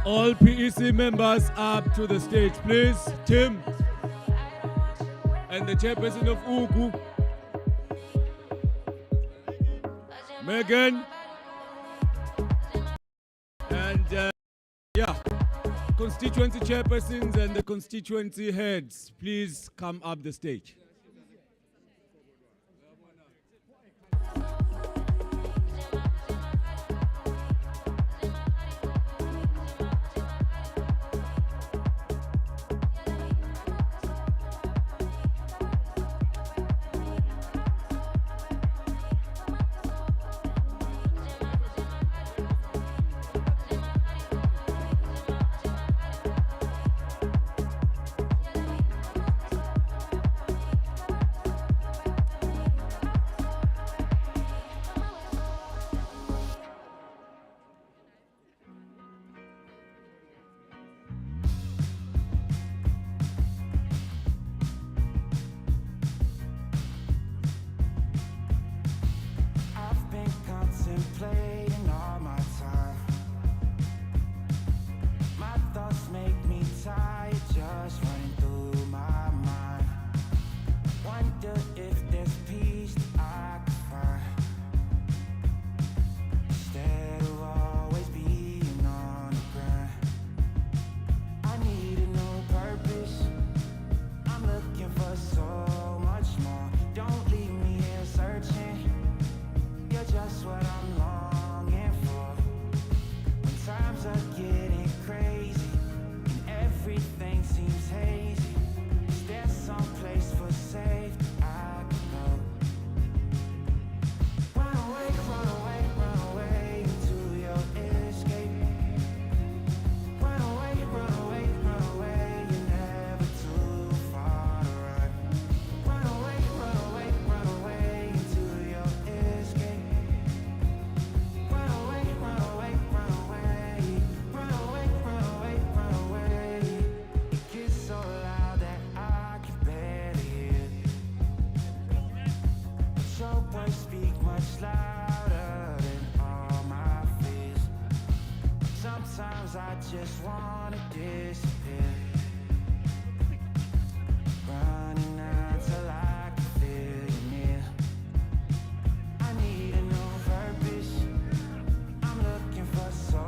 All PEC members up to the stage, please. Tim and the chairperson of Ugu, Megan, and yeah, constituency chairpersons and the constituency heads, please come up the stage. Contemplating all my time. My thoughts make me tired, just running through my mind. Wonder if there's peace that I could find, instead of always being on the grind. I need a new purpose, I'm looking for so much more. Don't leave me here searching, you're just what I'm longing for. When times are getting crazy and everything seems hazy, is there some place for safety I can go? Run away, run away, run away into your escape. Run away, run away, run away, you're never too far to run. Run away, run away, run away into your escape. Run away, run away, run away. Run away, run away, run away. It gets so loud that I can barely hear. But your words speak much louder than all my fears. Sometimes I just wanna disappear, running until I can feel you near. I need a new purpose, I'm looking for so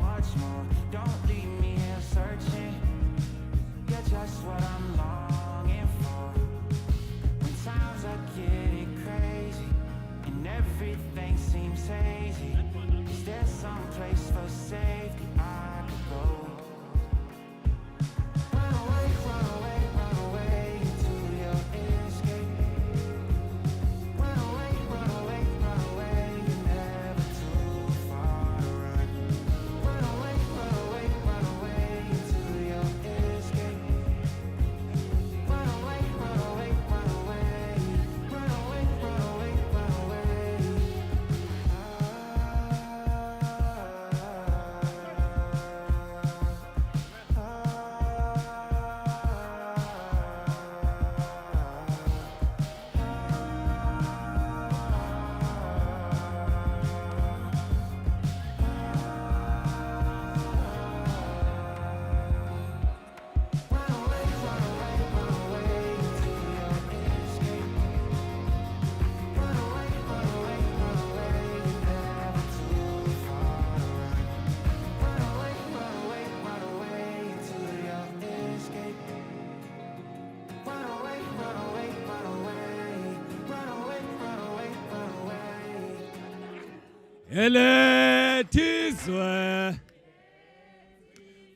much more. Don't leave me here searching, you're just what I'm longing for. When times are getting crazy and everything seems hazy, is there some place for safety I could go? Run away, run away, run away into your escape. Run away, run away, run away, you're never too far to run. Run away, run away, run away into your escape. Run away, run away, run away. Run away, run away, run away. Run away, run away, run away into your escape. Run away, run away, run away, you're never too far to run. Run away, run away, run away into your escape. Run away, run away, run away. Run away, run away, run away. Elethizwe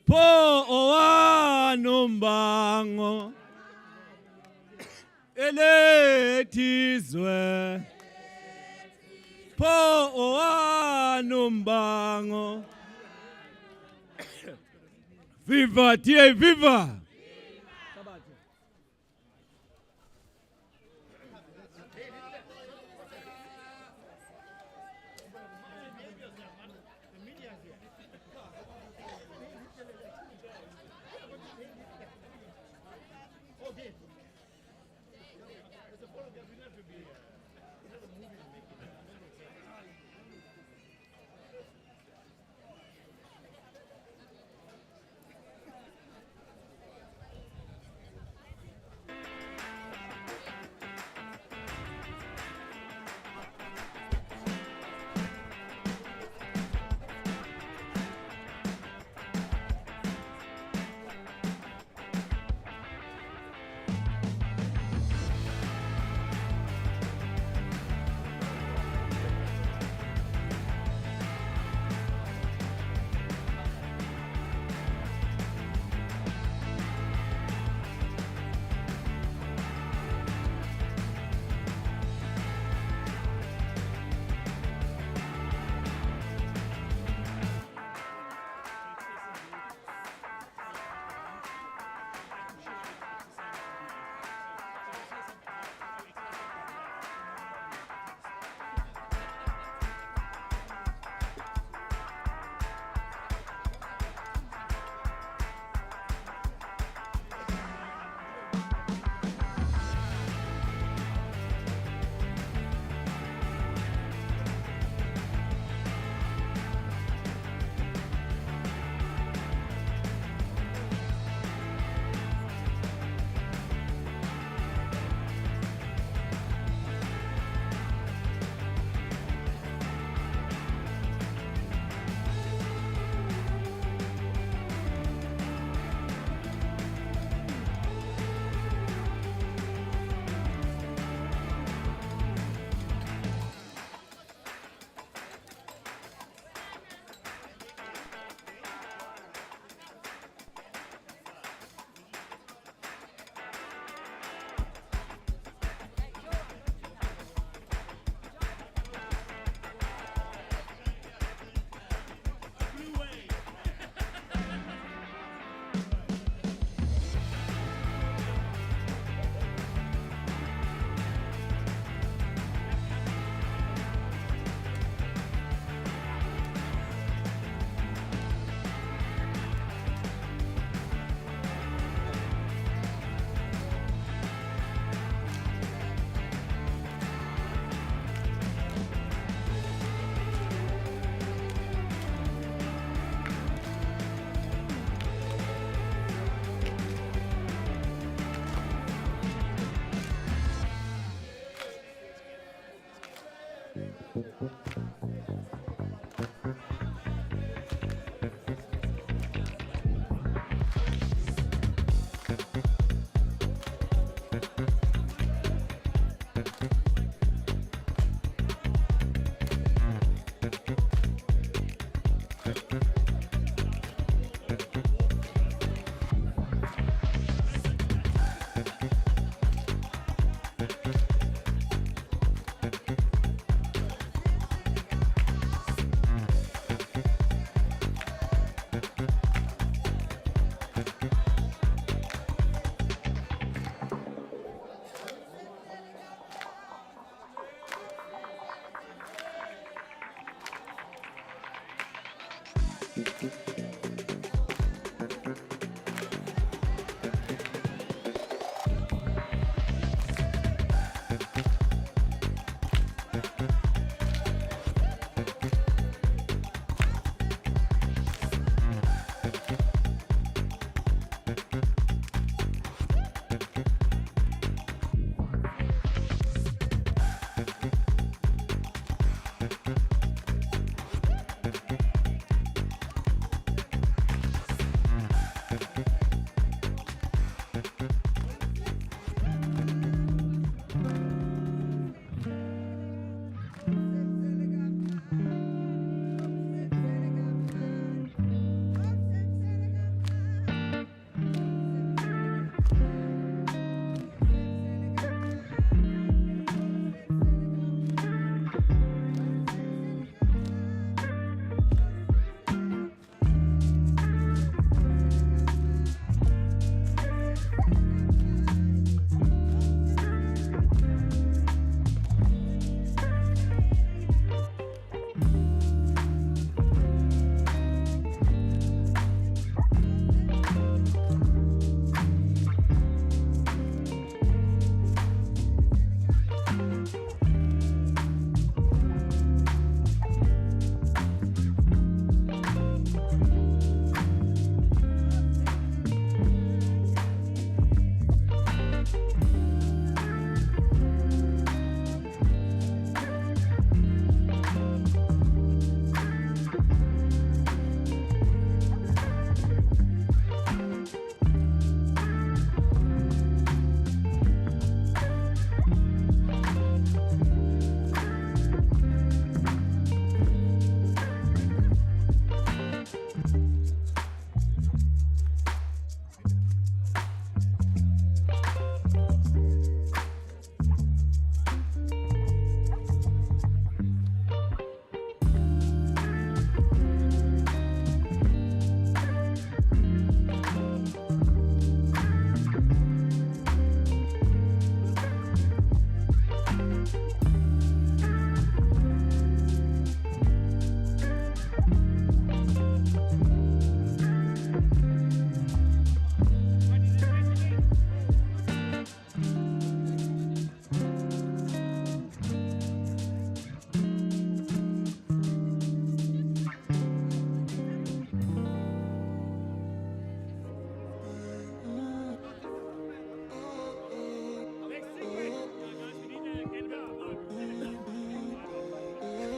pho owanombango, elethizwe pho owanombango. Viva, tie, viva!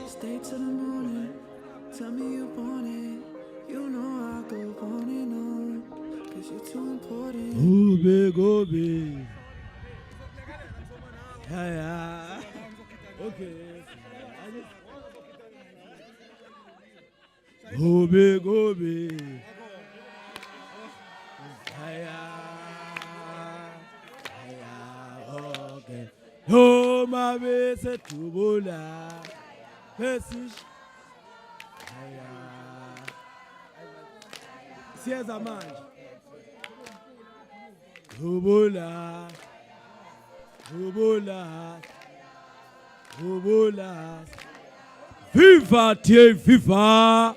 Stay till the morning, tell me you want it. You know I'll go on and on, 'cause you're too important. Gobe. Yeah. Okay. Gobe. Okay. No mabese tubula. Pesish. Sieza manje. Tubula. Viva tie viva.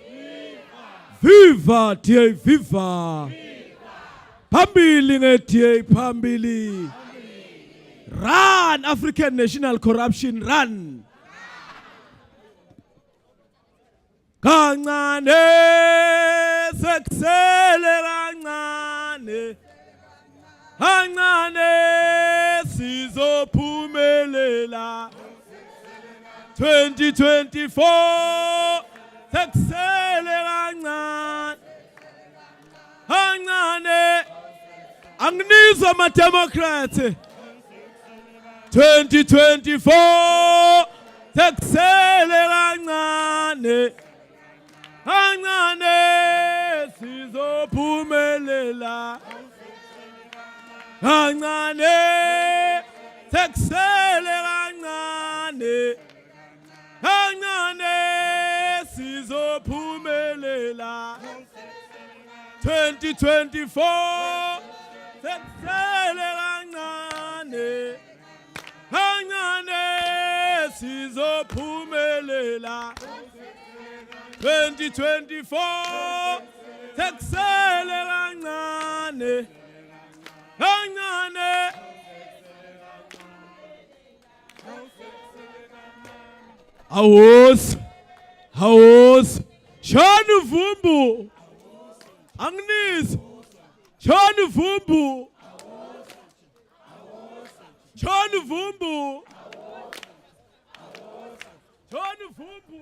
Viva tie viva. Pambili ngetie pambili. Run African national corruption, run. Kancane sekusele kancane. Kancane sizophumelela 2024 sekusele kancane. Kancane anginizwa ama Democrats 2024 sekusele kancane. Kancane sizophumelela. Kancane sekusele kancane. Kancane sizophumelela 2024 sekusele kancane. Kancane sizophumelela 2024 sekusele kancane kancane Awos Shani Vumbu Agnes Shani Vumbu Shani Vumbu Shani Vumbu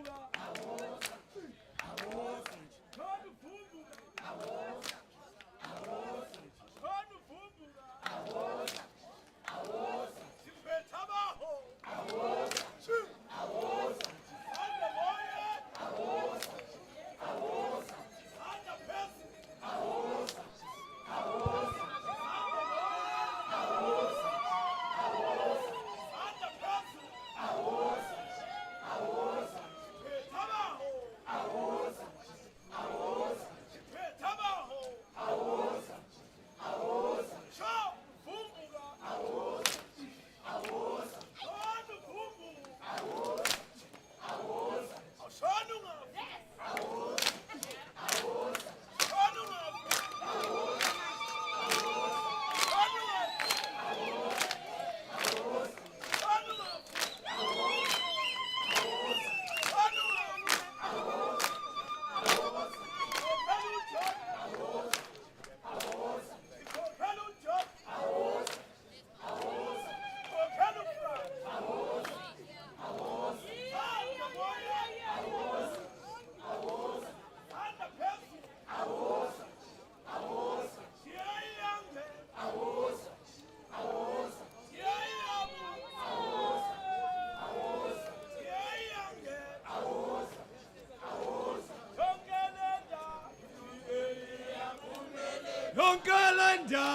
Yonkelenda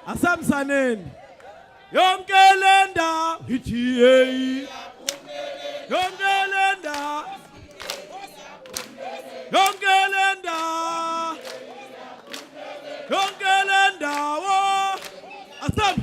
Asamsanen Yonkelenda Hichie Yonkelenda Yonkelenda Yonkelenda wo Asam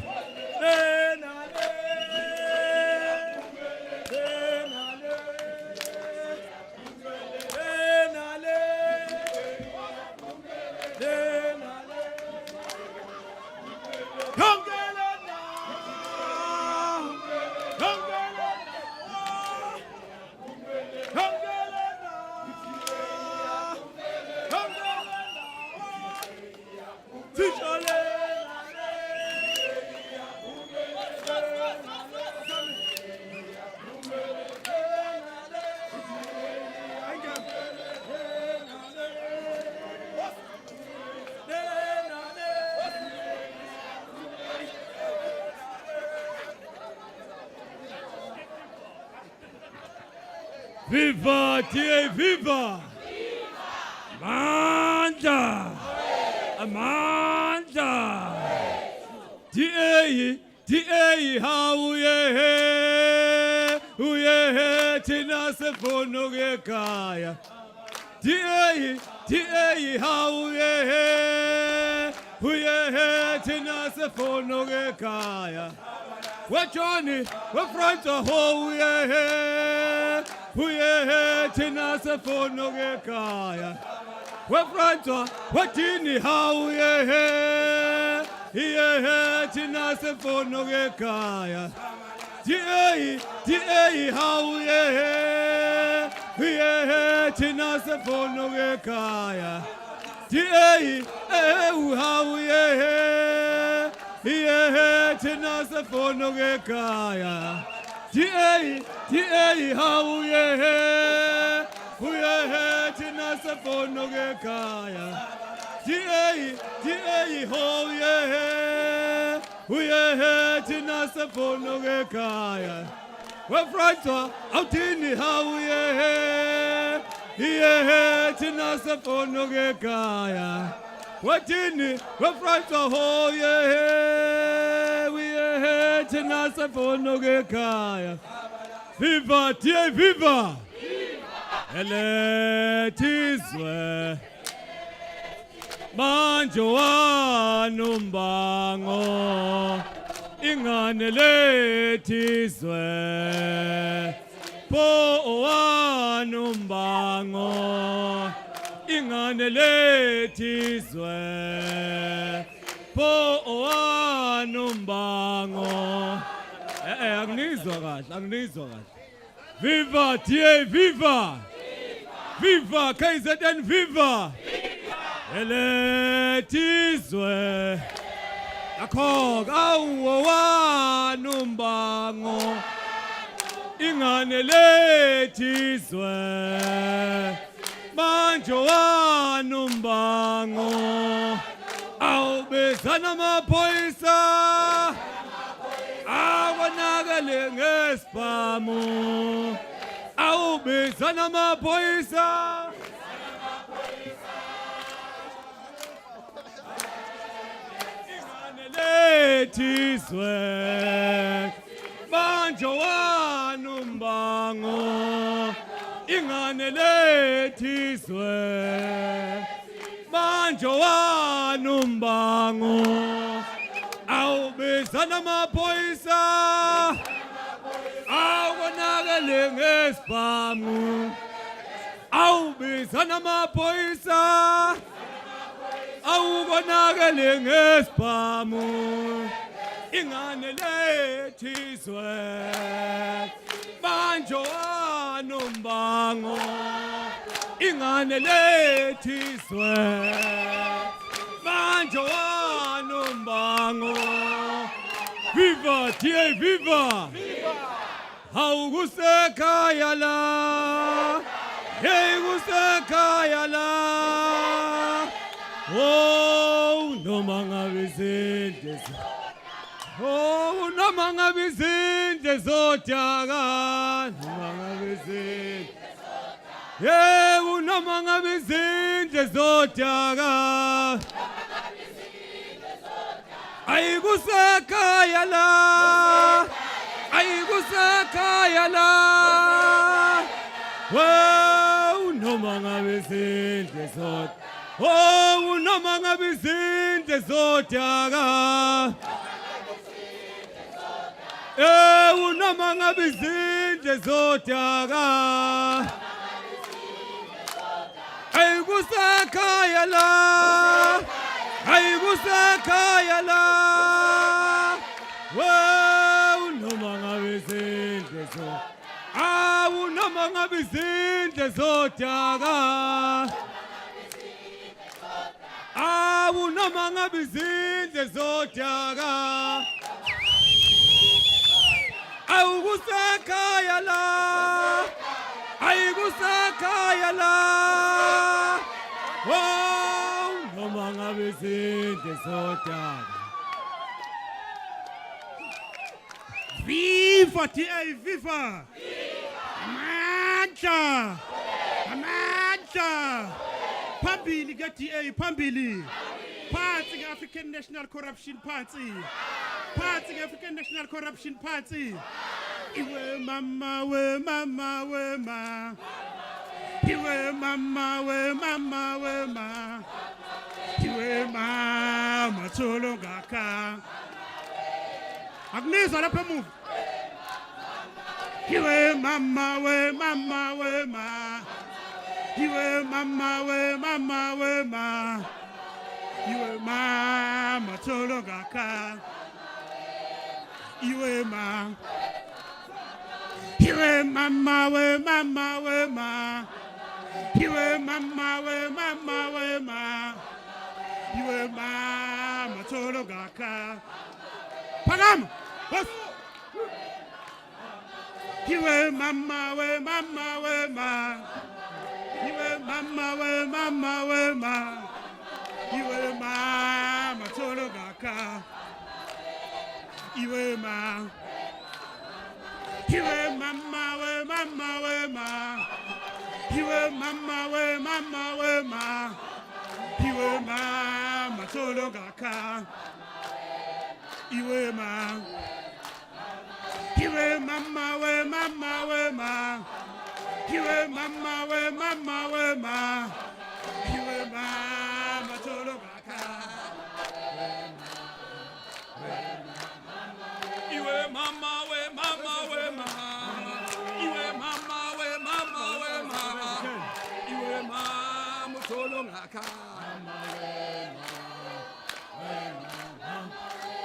Viva, tia, viva! Amanda! Amanda! Tia, how ye tina se fono ge kaya. Tia, how ye tina se fono ge kaya. We're Johnny, we're front of who ye tina se fono ge kaya. We're front of what tini how ye tina se fono ge kaya. Tia, how ye tina se fono ge kaya. Tia, how ye tina se fono ge kaya. Tia, how ye tina se fono ge kaya. Tia, how ye tina se fono ge kaya. wefrantwa awuthini hawuye iye thina sefona ngekhaya wathini wefrantwa hoye wiye thina sefona ngekhaya viva tie viva elethizwe manje wanombango ingane lethizwe po wanombango ingane lethizwe po wanombango angizwa kahle viva tie viva viva KZN viva elethizwe akho awu wanombango ingane lethizwe manje wanombango awubezana amaphoyisa awonakale ngesibhamu awubezana amaphoyisa lethizwe manje wanombango ingane lethizwe manje wanombango awubizana amaphoyisa awonakale ngesibhamu awubizana amaphoyisa awukonakele ngesibhamu ingane lethizwe manje wanombango ingane lethizwe manje wanombango viva tie viva hawukusekhaya la hey kusekhaya la oh noma ngabe izinto oh noma ngabe izinto zodaka noma ngabe izinto yeah noma ngabe izinto zodaka ayikusekhaya la ayikusekhaya la oh noma ngabe izinto zodaka oh noma ngabe izinto zodaka noma ngabe izinto zodaka ayikusekhaya la ayikusekhaya la noma ngabe izinto zodaka noma ngabe izinto zodaka noma ngabe izinto zodaka awukusekhaya la ayikusekhaya la noma ngabe izinto zodaka viva TA viva amandla amandla phambili ke DA phambili phansi ke African National Corruption Party phansi ke African National Corruption Party iwe mama we mama we ma iwe mama we mama we ma iwe mama tholo ngaka akunizwa lapha emuva iwe mama we mama we ma iwe mama we mama we ma iwe mama tholo ngaka iwe ma iwe mama we mama we ma iwe mama we mama we ma iwe mama tholo ngaka phakama bos iwe mama we mama we ma iwe mama we mama we ma iwe mama tholo ngaka iwe ma Iwe mama we mama we ma. Iwe mama we mama we ma. Iwe mama solo gaka. Iwe ma. Iwe mama we mama we ma. Iwe mama we mama we ma. Iwe mama solo gaka. Iwe mama we mama we ma. Iwe mama we mama we ma. Iwe mama solo ngaka.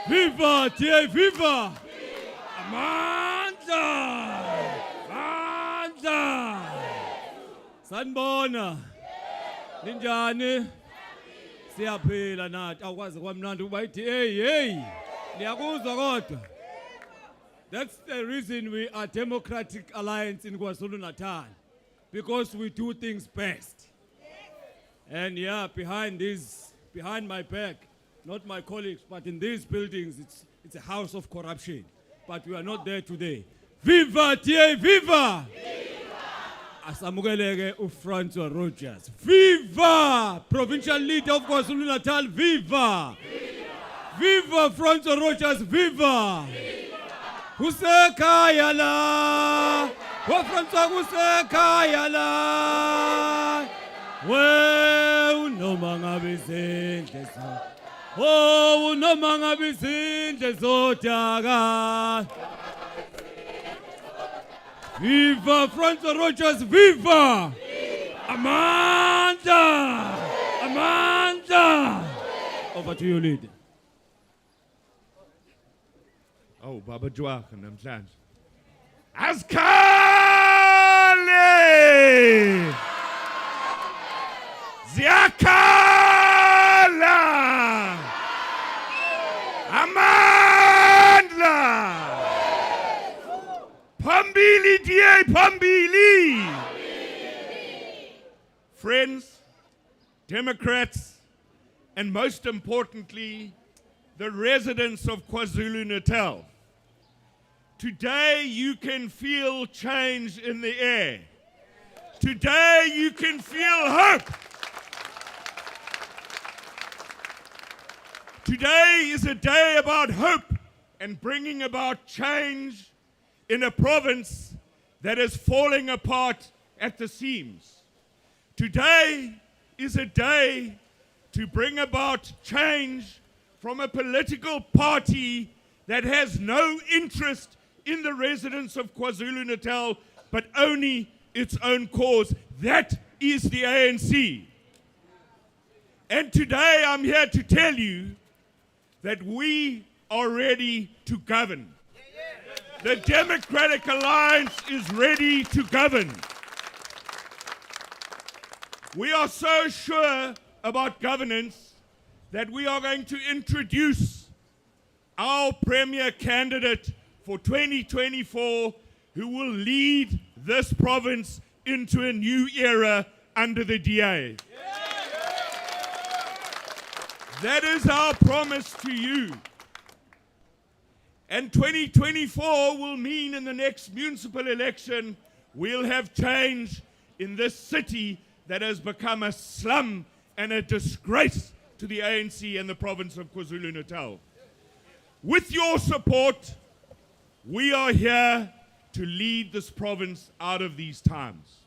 Viva, tie viva! Amandla! Amandla! Sanibona. Ninjani? Siyaphila nathi awukwazi kwamnandi ukuba ithi hey niyakuzwa kodwa. That's the reason we are Democratic Alliance in KwaZulu-Natal, because we do things best. And yeah, behind my back, not my colleagues, but in these buildings, it's a house of corruption. But we are not there today. Viva tie viva! Asamukeleke uFrancois Rogers. Viva! Provincial leader of KwaZulu-Natal, viva! Viva Francois Rogers, viva! Kusekhaya la! WaFrancois kusekhaya la! We unoma ngabe izindle zo. Oh unoma ngabe izindle zodaka. Viva Francois Rogers, viva! Amanda! Amanda! Over to you, leader. Oh, Baba Dwaka namhlanje. Asikhale! Ziyakhala! Amandla! Phambili die phambili! Friends, Democrats, and most importantly, the residents of KwaZulu-Natal. Today you can feel change in the air. Today you can feel hope. Today is a day about hope and bringing about change in a province that is falling apart at the seams. Today is a day to bring about change from a political party that has no interest in the residents of KwaZulu-Natal, but only its own cause. That is the ANC. And today I'm here to tell you that we are ready to govern. The Democratic Alliance is ready to govern. We are so sure about governance that we are going to introduce our premier candidate for 2024 who will lead this province into a new era under the DA. That is our promise to you. And 2024 will mean in the next municipal election we'll have change in this city that has become a slum and a disgrace to the ANC and the province of KwaZulu-Natal. With your support, we are here to lead this province out of these times.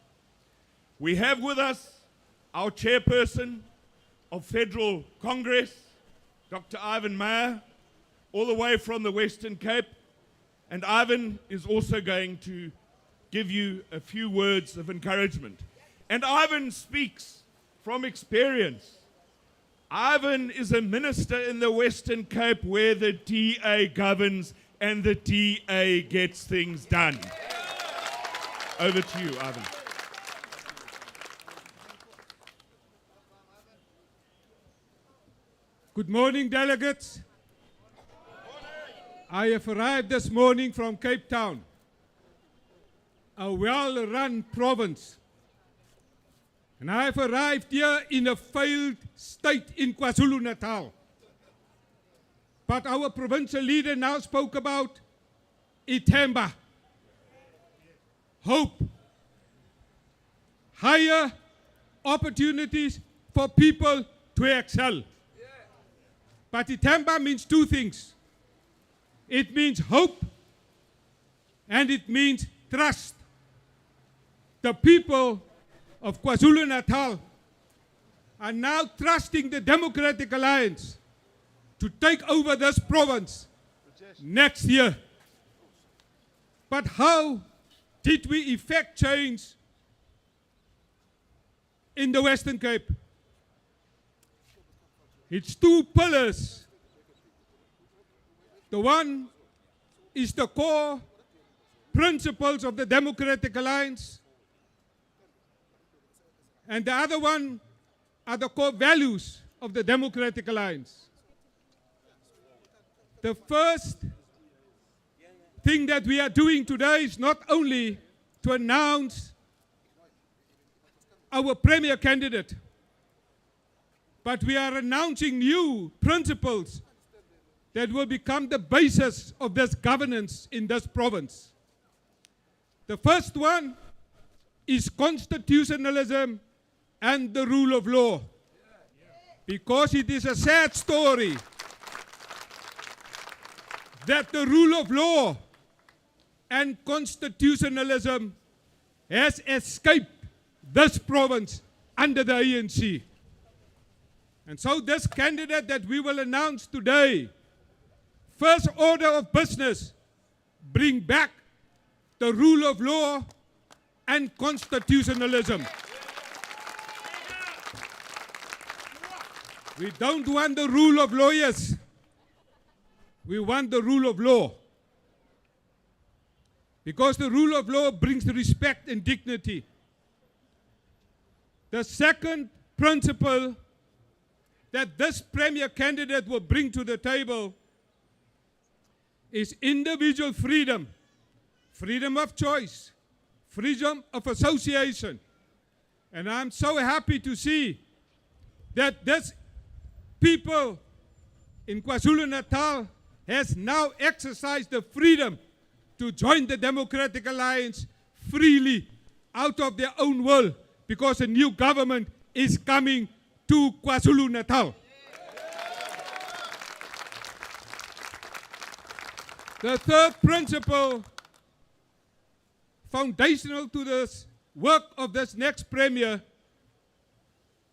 We have with us our chairperson of Federal Congress, Dr. Ivan Meyer, all the way from the Western Cape. And Ivan is also going to give you a few words of encouragement. And Ivan speaks from experience. Ivan is a minister in the Western Cape where the DA governs and the DA gets things done. Over to you, Ivan. Good morning, delegates. I have arrived this morning from Cape Town, a well-run province. And I have arrived here in a failed state in KwaZulu-Natal. But our provincial leader now spoke about Ithemba. hope, higher opportunities for people to excel. But Ithemba means two things. It means hope and it means trust. The people of KwaZulu-Natal are now trusting the Democratic Alliance to take over this province next year. But how did we effect change in the Western Cape? It's two pillars. The one is the core principles of the Democratic Alliance, and the other one are the core values of the Democratic Alliance. The first thing that we are doing today is not only to announce our premier candidate, but we are announcing new principles that will become the basis of this governance in this province. The first one is constitutionalism and the rule of law. Because it is a sad story that the rule of law and constitutionalism has escaped this province under the ANC. And so this candidate that we will announce today, first order of business, bring back the rule of law and constitutionalism. We don't want the rule of lawyers. We want the rule of law. Because the rule of law brings respect and dignity. The second principle that this premier candidate will bring to the table is individual freedom, freedom of choice, freedom of association. And I'm so happy to see that this people in KwaZulu-Natal has now exercised the freedom to join the Democratic Alliance freely out of their own will, because a new government is coming to KwaZulu-Natal. The third principle, foundational to this work of this next premier,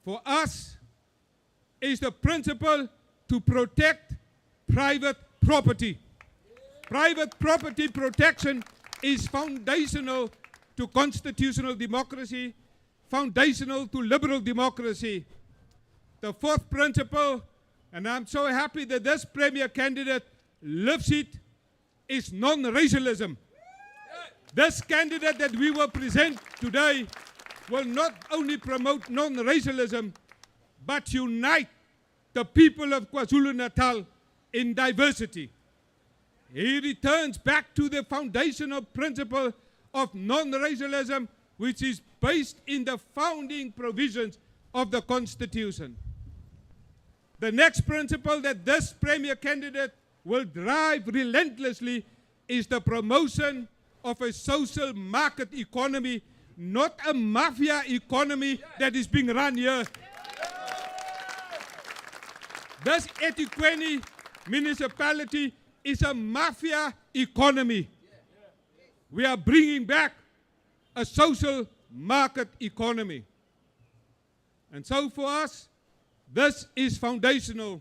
for us, is the principle to protect private property. Private property protection is foundational to constitutional democracy, foundational to liberal democracy. The fourth principle, and I'm so happy that this premier candidate lives it, is non-racialism. This candidate that we will present today will not only promote non-racialism, but unite the people of KwaZulu-Natal in diversity. He returns back to the foundational principle of non-racialism, which is based in the founding provisions of the Constitution. The next principle that this premier candidate will drive relentlessly is the promotion of a social market economy, not a mafia economy that is being run here. This eThekwini municipality is a mafia economy. We are bringing back a social market economy. And so for us, this is foundational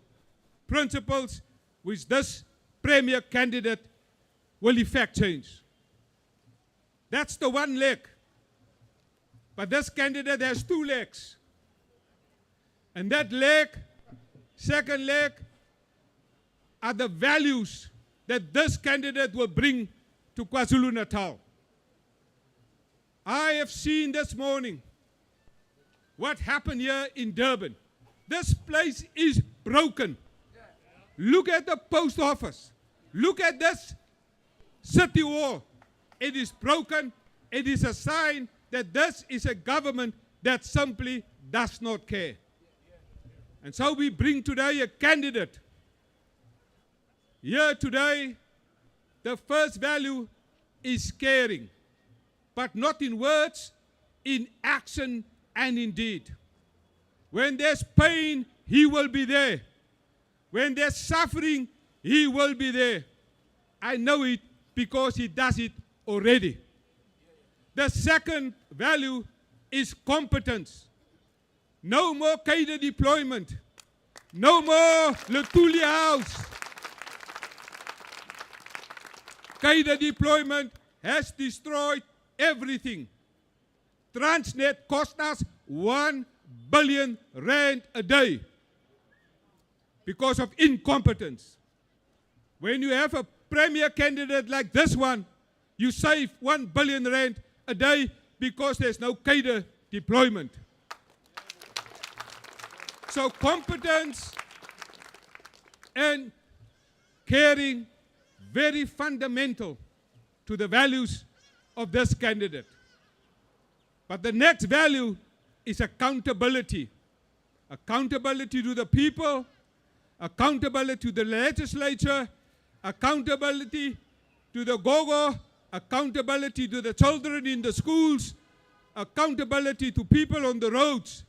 principles which this premier candidate will effect change. That's the one leg. But this candidate has two legs. And that leg, second leg, are the values that this candidate will bring to KwaZulu-Natal. I have seen this morning what happened here in Durban. This place is broken. Look at the post office. Look at this city wall. It is broken. It is a sign that this is a government that simply does not care. And so we bring today a candidate. Here today, the first value is caring. but not in words, in action and in deed. When there's pain, he will be there. When there's suffering, he will be there. I know it because he does it already. The second value is competence. No more cadre deployment. No more Lutuli House. Cadre deployment has destroyed everything. Transnet cost us 1 billion rand a day because of incompetence. When you have a premier candidate like this one, you save 1 billion rand a day because there's no cadre deployment. So competence and caring, very fundamental to the values of this candidate. But the next value is accountability. Accountability to the people, accountability to the legislature, accountability to the gogo, accountability to the children in the schools, accountability to people on the roads,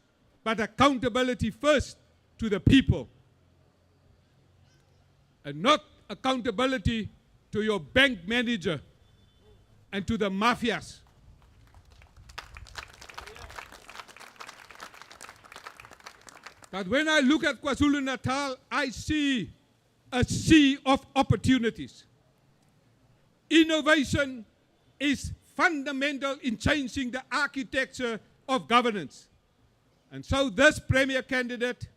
but accountability first to the people. And not accountability to your bank manager and to the mafias. But when I look at KwaZulu-Natal, I see a sea of opportunities. Innovation is fundamental in changing the architecture of governance. And so this premier candidate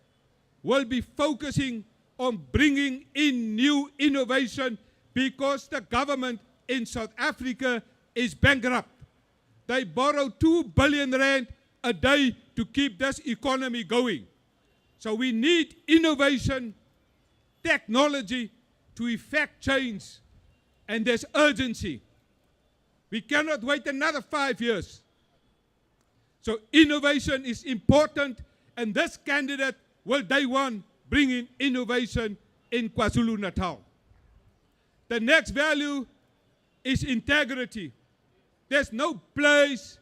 will be focusing on bringing in new innovation because the government in South Africa is bankrupt. They borrow 2 billion rand a day to keep this economy going. So we need innovation, technology to effect change, and there's urgency. We cannot wait another 5 years. So innovation is important, and this candidate will day one bring in innovation in KwaZulu-Natal. The next value is integrity. There's no place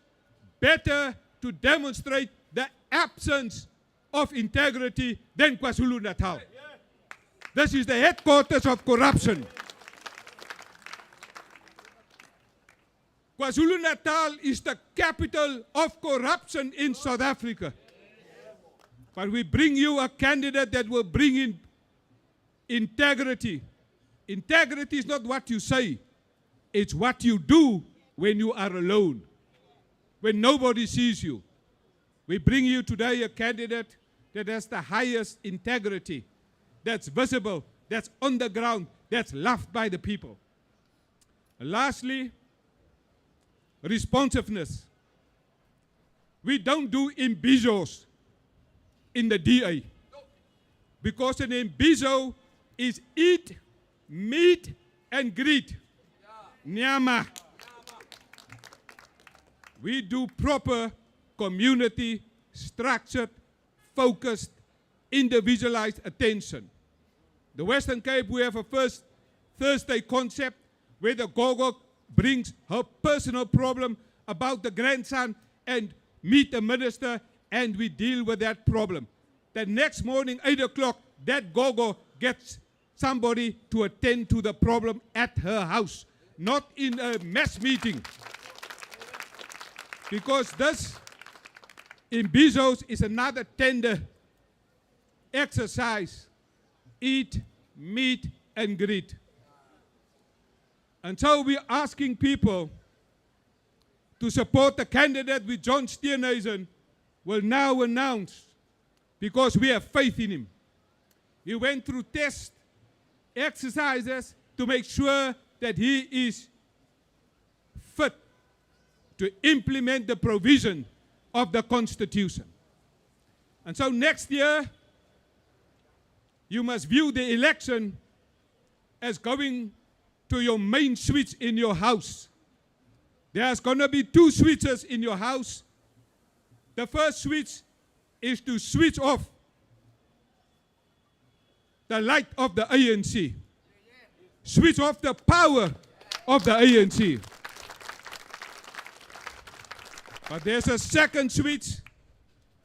better to demonstrate the absence of integrity than KwaZulu-Natal. This is the headquarters of corruption. KwaZulu-Natal is the capital of corruption in South Africa. But we bring you a candidate that will bring in integrity. Integrity is not what you say. It's what you do when you are alone, when nobody sees you. We bring you today a candidate that has the highest integrity, that's visible, that's on the ground, that's loved by the people. And lastly, responsiveness. We don't do imbizos in the DA because an imbizo is eat, meet, and greet. Nyama. We do proper community, structured, focused, individualized attention. The Western Cape, we have a First Thursday concept where the gogo brings her personal problem about the grandson and meet the minister, and we deal with that problem. The next morning, 8 o'clock, that gogo gets somebody to attend to the problem at her house, not in a mass meeting. Because this imbizos is another tender exercise. Eat, meet, and greet. And so we're asking people to support the candidate which John Steenhuisen will now announce, because we have faith in him. He went through test exercises to make sure that he is fit to implement the provision of the Constitution. And so next year, you must view the election as going to your main switch in your house. There's going to be 2 switches in your house. The first switch is to switch off the light of the ANC. Switch off the power of the ANC. But there's a second switch,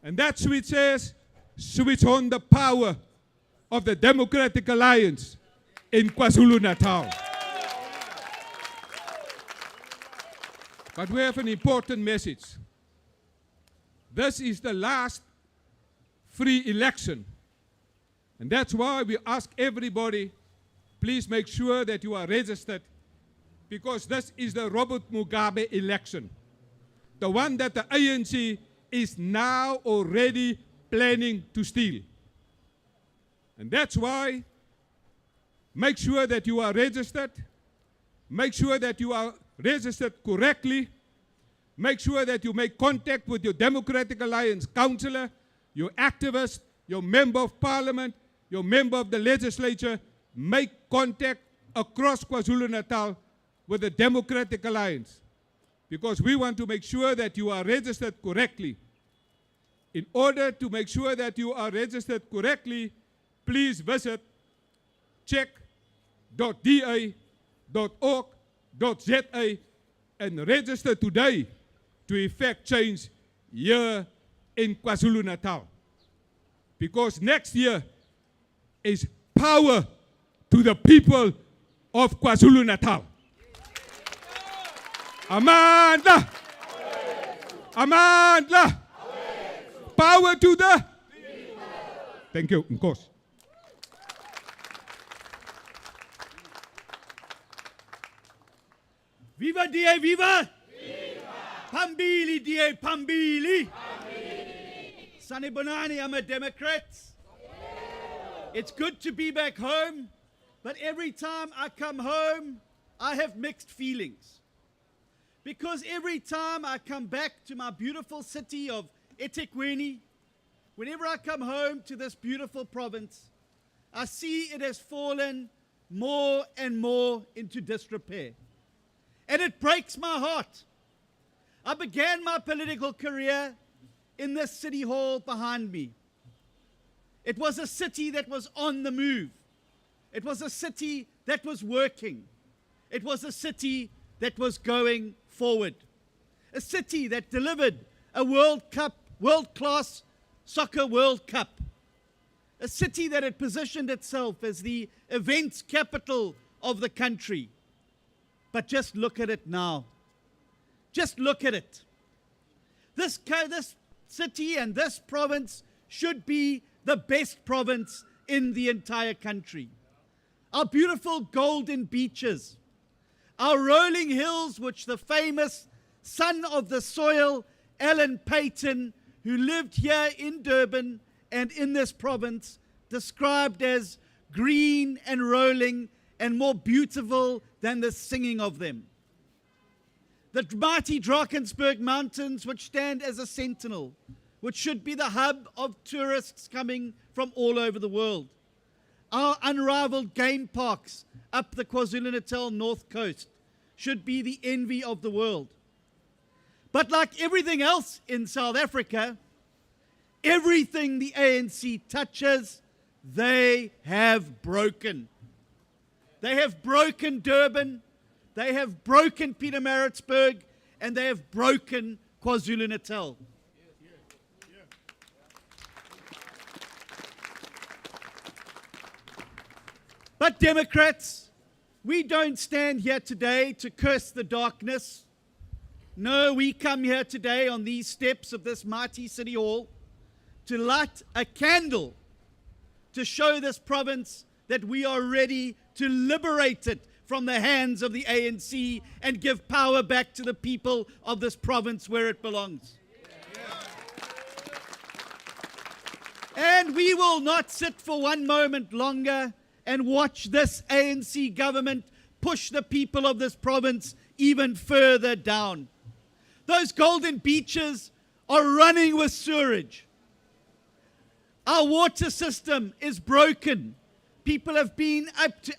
and that switch says, switch on the power of the Democratic Alliance in KwaZulu-Natal. But we have an important message. This is the last free election. And that's why we ask everybody, please make sure that you are registered, because this is the Robert Mugabe election. The one that the ANC is now already planning to steal. And that's why, make sure that you are registered. Make sure that you are registered correctly. Make sure that you make contact with your Democratic Alliance councillor, your activist, your member of parliament, your member of the legislature. Make contact across KwaZulu-Natal with the Democratic Alliance, because we want to make sure that you are registered correctly. In order to make sure that you are registered correctly, please visit check.da.org.za and register today to effect change here in KwaZulu-Natal. Because next year is power to the people of KwaZulu-Natal. Amandla! Amandla! Power to the people. Thank you, Nkos. Viva DA, viva! Viva! Pambili DA, Pambili! Sanibonani, I'm a Democrat. It's good to be back home, but every time I come home, I have mixed feelings. Because every time I come back to my beautiful city of eThekwini, whenever I come home to this beautiful province, I see it has fallen more and more into disrepair. And it breaks my heart. I began my political career in this city hall behind me. It was a city that was on the move. It was a city that was working. It was a city that was going forward. A city that delivered a world-class soccer World Cup. A city that had positioned itself as the events capital of the country. But just look at it now. Just look at it. This city and this province should be the best province in the entire country. Our beautiful golden beaches, our rolling hills, which the famous son of the soil, Alan Paton, who lived here in Durban and in this province, described as green and rolling and more beautiful than the singing of them. The mighty Drakensberg Mountains, which stand as a sentinel, which should be the hub of tourists coming from all over the world. Our unrivaled game parks up the KwaZulu-Natal north coast should be the envy of the world. But like everything else in South Africa, everything the ANC touches, they have broken. They have broken Durban, they have broken Pietermaritzburg, and they have broken KwaZulu-Natal. But Democrats, we don't stand here today to curse the darkness. No, we come here today on these steps of this mighty city hall to light a candle to show this province that we are ready to liberate it from the hands of the ANC and give power back to the people of this province where it belongs. And we will not sit for one moment longer and watch this ANC government push the people of this province even further down. Those golden beaches are running with sewerage. Our water system is broken. People have been up to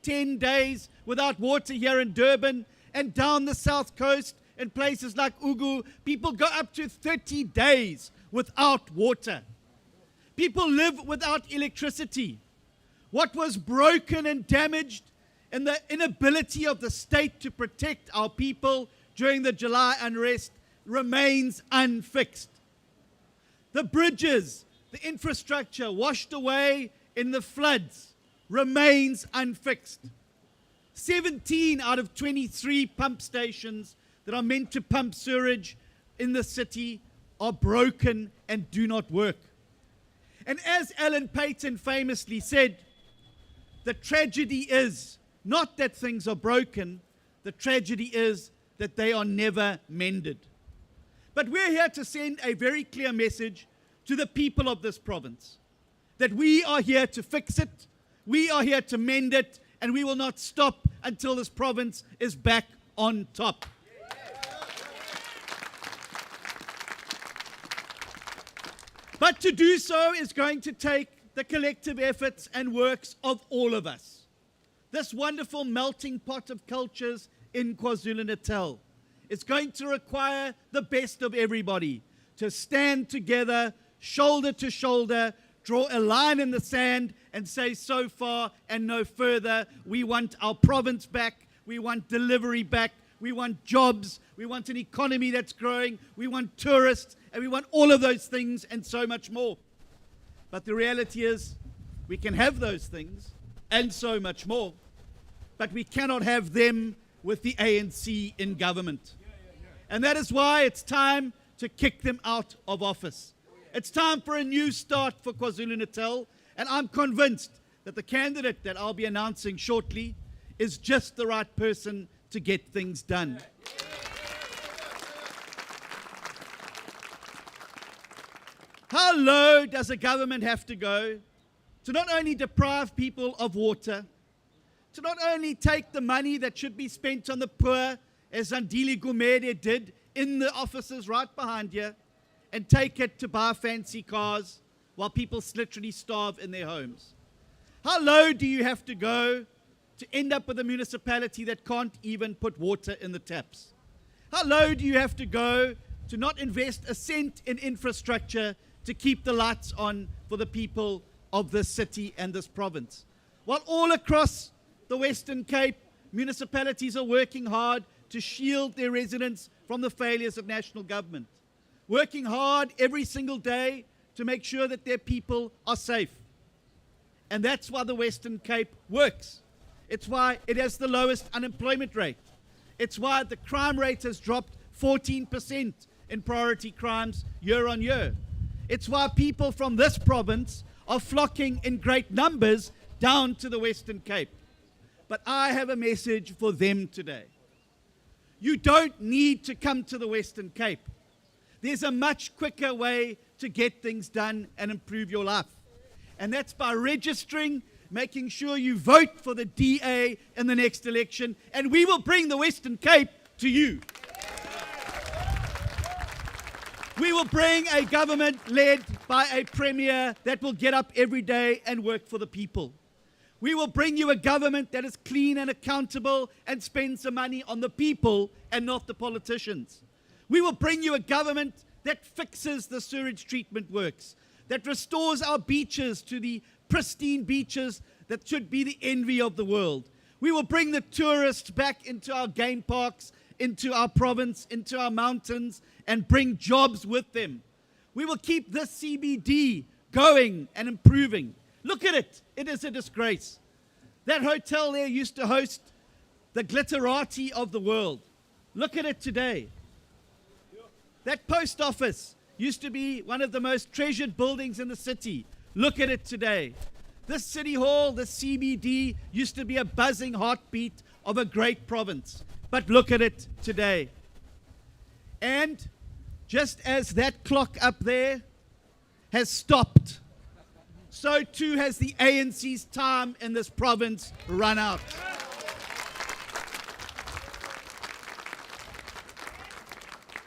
8-10 days without water here in Durban, and down the south coast in places like Ugu, people go up to 30 days without water. People live without electricity. What was broken and damaged and the inability of the state to protect our people during the July unrest remains unfixed. The bridges, the infrastructure washed away in the floods remains unfixed. 17 out of 23 pump stations that are meant to pump sewage in the city are broken and do not work. And as Alan Paton famously said, the tragedy is not that things are broken, the tragedy is that they are never mended. But we're here to send a very clear message to the people of this province, that we are here to fix it, we are here to mend it, and we will not stop until this province is back on top. But to do so is going to take the collective efforts and works of all of us. This wonderful melting pot of cultures in KwaZulu-Natal. It's going to require the best of everybody to stand together, shoulder to shoulder, draw a line in the sand and say so far and no further. We want our province back. We want delivery back. We want jobs. We want an economy that's growing. We want tourists. And we want all of those things and so much more. But the reality is we can have those things and so much more. But we cannot have them with the ANC in government. And that is why it's time to kick them out of office. It's time for a new start for KwaZulu-Natal, and I'm convinced that the candidate that I'll be announcing shortly is just the right person to get things done. How low does a government have to go to not only deprive people of water, to not only take the money that should be spent on the poor, as Zandile Gumede did in the offices right behind here, and take it to buy fancy cars while people literally starve in their homes? How low do you have to go to end up with a municipality that can't even put water in the taps? How low do you have to go to not invest a cent in infrastructure to keep the lights on for the people of this city and this province? While all across the Western Cape, municipalities are working hard to shield their residents from the failures of national government, working hard every single day to make sure that their people are safe. And that's why the Western Cape works. It's why it has the lowest unemployment rate. It's why the crime rate has dropped 14% in priority crimes year on year. It's why people from this province are flocking in great numbers down to the Western Cape. But I have a message for them today. You don't need to come to the Western Cape. There's a much quicker way to get things done and improve your life. And that's by registering, making sure you vote for the DA in the next election, and we will bring the Western Cape to you. We will bring a government led by a premier that will get up every day and work for the people. We will bring you a government that is clean and accountable and spends the money on the people and not the politicians. We will bring you a government that fixes the sewage treatment works, that restores our beaches to the pristine beaches that should be the envy of the world. We will bring the tourists back into our game parks, into our province, into our mountains, and bring jobs with them. We will keep this CBD going and improving. Look at it. It is a disgrace. That hotel there used to host the glitterati of the world. Look at it today. That post office used to be one of the most treasured buildings in the city. Look at it today. This city hall, the CBD, used to be a buzzing heartbeat of a great province. But look at it today. And just as that clock up there has stopped, so too has the ANC's time in this province run out.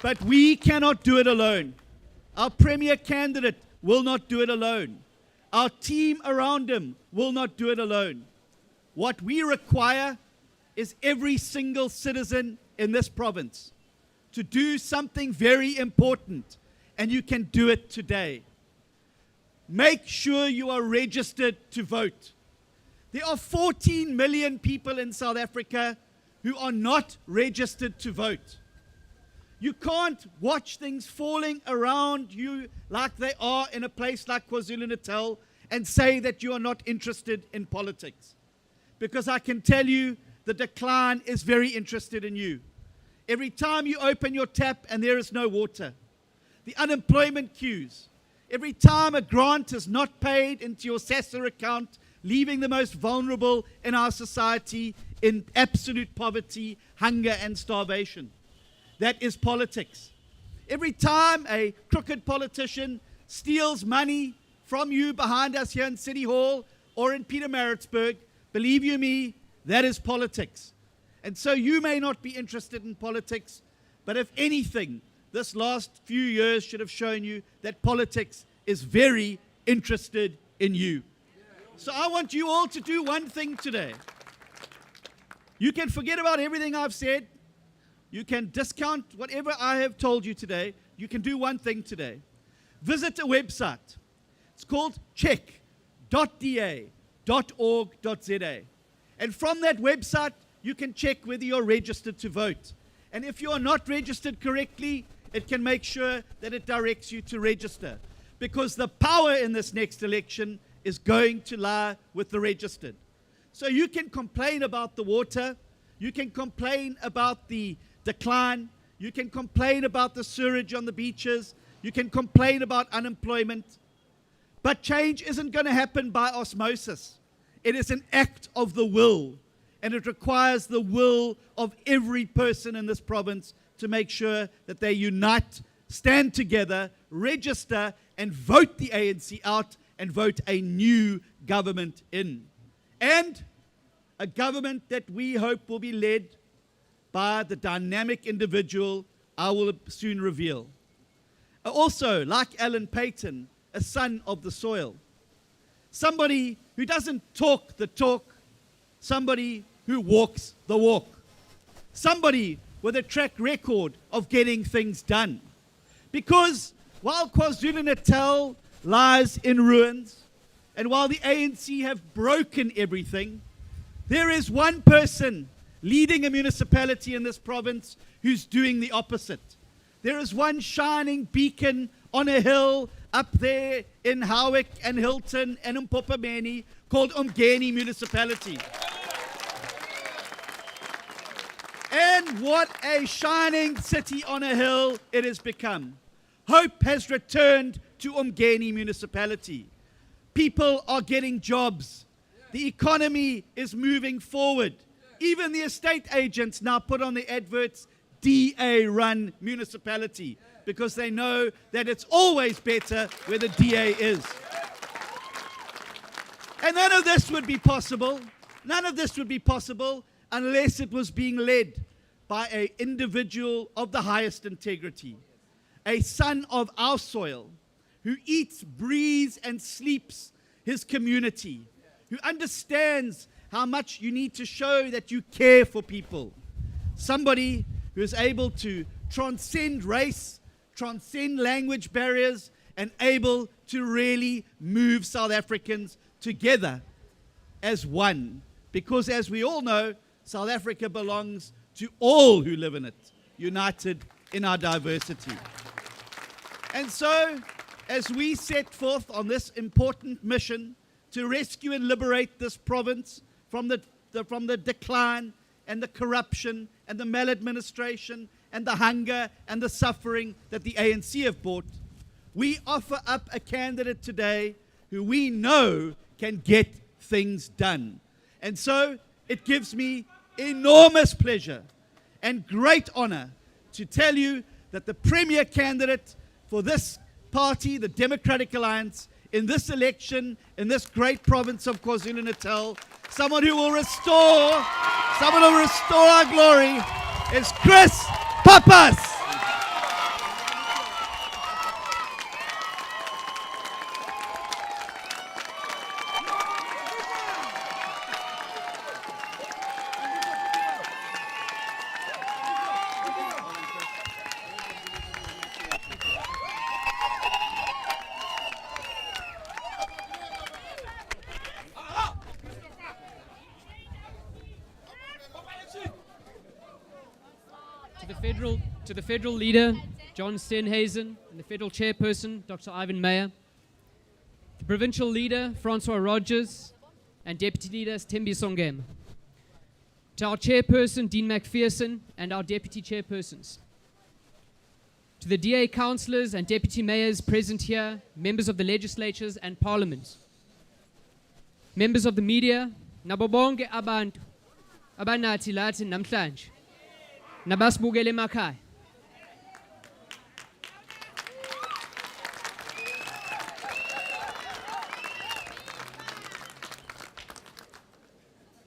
But we cannot do it alone. Our premier candidate will not do it alone. Our team around him will not do it alone. What we require is every single citizen in this province to do something very important, and you can do it today. Make sure you are registered to vote. There are 14 million people in South Africa who are not registered to vote. You can't watch things falling around you like they are in a place like KwaZulu-Natal and say that you are not interested in politics. Because I can tell you the decline is very interested in you. Every time you open your tap and there is no water, the unemployment queues, every time a grant is not paid into your SASSA account, leaving the most vulnerable in our society in absolute poverty, hunger and starvation. That is politics. Every time a crooked politician steals money from you behind us here in City Hall or in Pietermaritzburg, believe you me, that is politics. And so you may not be interested in politics, but if anything, this last few years should have shown you that politics is very interested in you. So I want you all to do one thing today. You can forget about everything I've said. You can discount whatever I have told you today. You can do one thing today. Visit a website. It's called check.da.org.za. And from that website, you can check whether you're registered to vote. And if you are not registered correctly, it can make sure that it directs you to register. Because the power in this next election is going to lie with the registered. So you can complain about the water, you can complain about the decline, you can complain about the sewage on the beaches, you can complain about unemployment, but change isn't going to happen by osmosis. It is an act of the will, and it requires the will of every person in this province to make sure that they unite, stand together, register, and vote the ANC out and vote a new government in. And a government that we hope will be led by the dynamic individual I will soon reveal. Also, like Alan Paton, a son of the soil. Somebody who doesn't talk the talk, somebody who walks the walk. Somebody with a track record of getting things done. Because while KwaZulu-Natal lies in ruins, and while the ANC have broken everything, there is one person leading a municipality in this province who's doing the opposite. There is one shining beacon on a hill up there in Howick and Hilton and Mpopameni called Umgeni Municipality. And what a shining city on a hill it has become. Hope has returned to Umgeni Municipality. People are getting jobs. The economy is moving forward. Even the estate agents now put on the adverts, DA-run municipality, because they know that it's always better where the DA is. And none of this would be possible. None of this would be possible unless it was being led by an individual of the highest integrity, a son of our soil, who eats, breathes, and sleeps his community, who understands how much you need to show that you care for people. Somebody who is able to transcend race, transcend language barriers, and able to really move South Africans together as one. Because as we all know, South Africa belongs to all who live in it, united in our diversity. And so, as we set forth on this important mission to rescue and liberate this province from the decline and the corruption and the maladministration and the hunger and the suffering that the ANC have brought, we offer up a candidate today who we know can get things done. And so it gives me enormous pleasure and great honor to tell you that the premier candidate for this party, the Democratic Alliance, in this election, in this great province of KwaZulu-Natal, someone who will restore our glory, is Chris Pappas. to the federal leader, John Steenhuisen, and the federal chairperson, Dr. Ivan Meyer, the provincial leader, Francois Rogers, and deputy leaders, Thembi Songema, to our chairperson, Dean McPherson, and our deputy chairpersons, to the DA councillors and deputy mayors present here, members of the legislatures and parliament, members of the media, nabo bonke abantu abanathi lathi namhlanje nabasibukele emakhaya.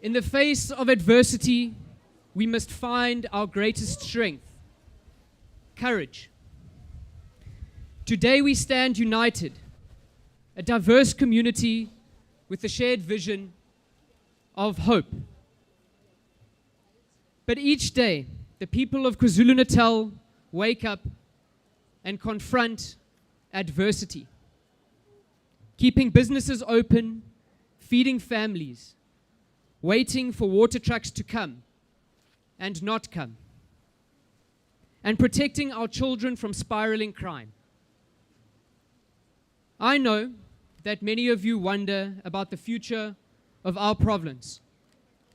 In the face of adversity, we must find our greatest strength, courage. Today we stand united, a diverse community with a shared vision of hope. But each day, the people of KwaZulu-Natal wake up and confront adversity, keeping businesses open, feeding families, waiting for water trucks to come and not come, and protecting our children from spiraling crime. I know that many of you wonder about the future of our province,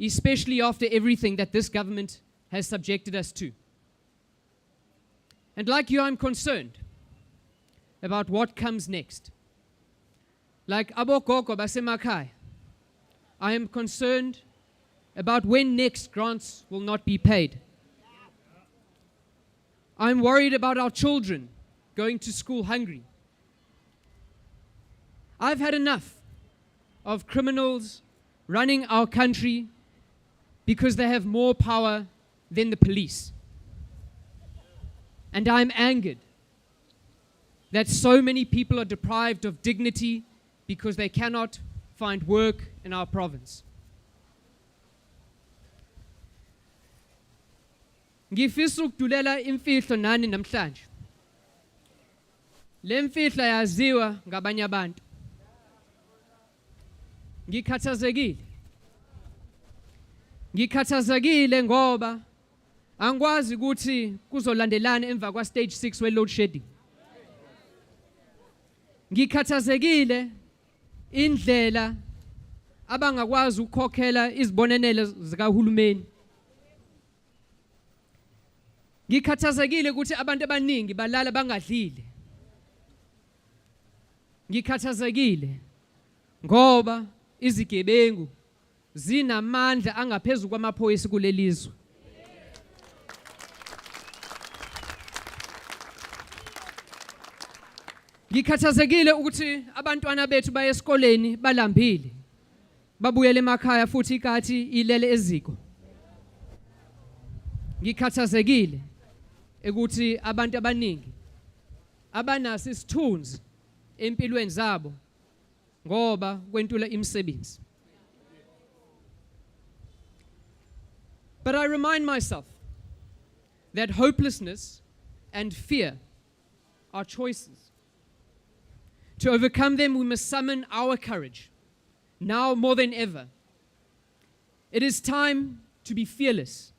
especially after everything that this government has subjected us to. And like you, I'm concerned about what comes next. Like abogogo basemakhaya, I am concerned about when next grants will not be paid. I'm worried about our children going to school hungry. I've had enough of criminals running our country because they have more power than the police. And I'm angered that so many people are deprived of dignity because they cannot find work in our province. Ngifisa ukudulela imfihlo nani namhlanje. Le mfihlo yaziwa ngabanye abantu. Ngikhathazekile ngoba angikwazi ukuthi kuzolandelana emva kwa stage 6 we load shedding. Ngikhathazekile indlela abangakwazi ukukhokhela izibonelelo zikahulumeni. Ngikhathazekile ukuthi abantu abaningi balala bangadlile. Ngikhathazekile ngoba izigebengu zinamandla angaphezulu kwamaphoyisa kulelizwe. Ngikhathazekile ukuthi abantwana bethu baye esikoleni balambile, babuyele emakhaya futhi ikathi ilele eziko. Ngikhathazekile ukuthi abantu abaningi abanasi isithunzi empilweni zabo ngoba kwentula imisebenzi. But I remind myself that hopelessness and fear are choices. To overcome them, we must summon our courage, now more than ever. It is time to be fearless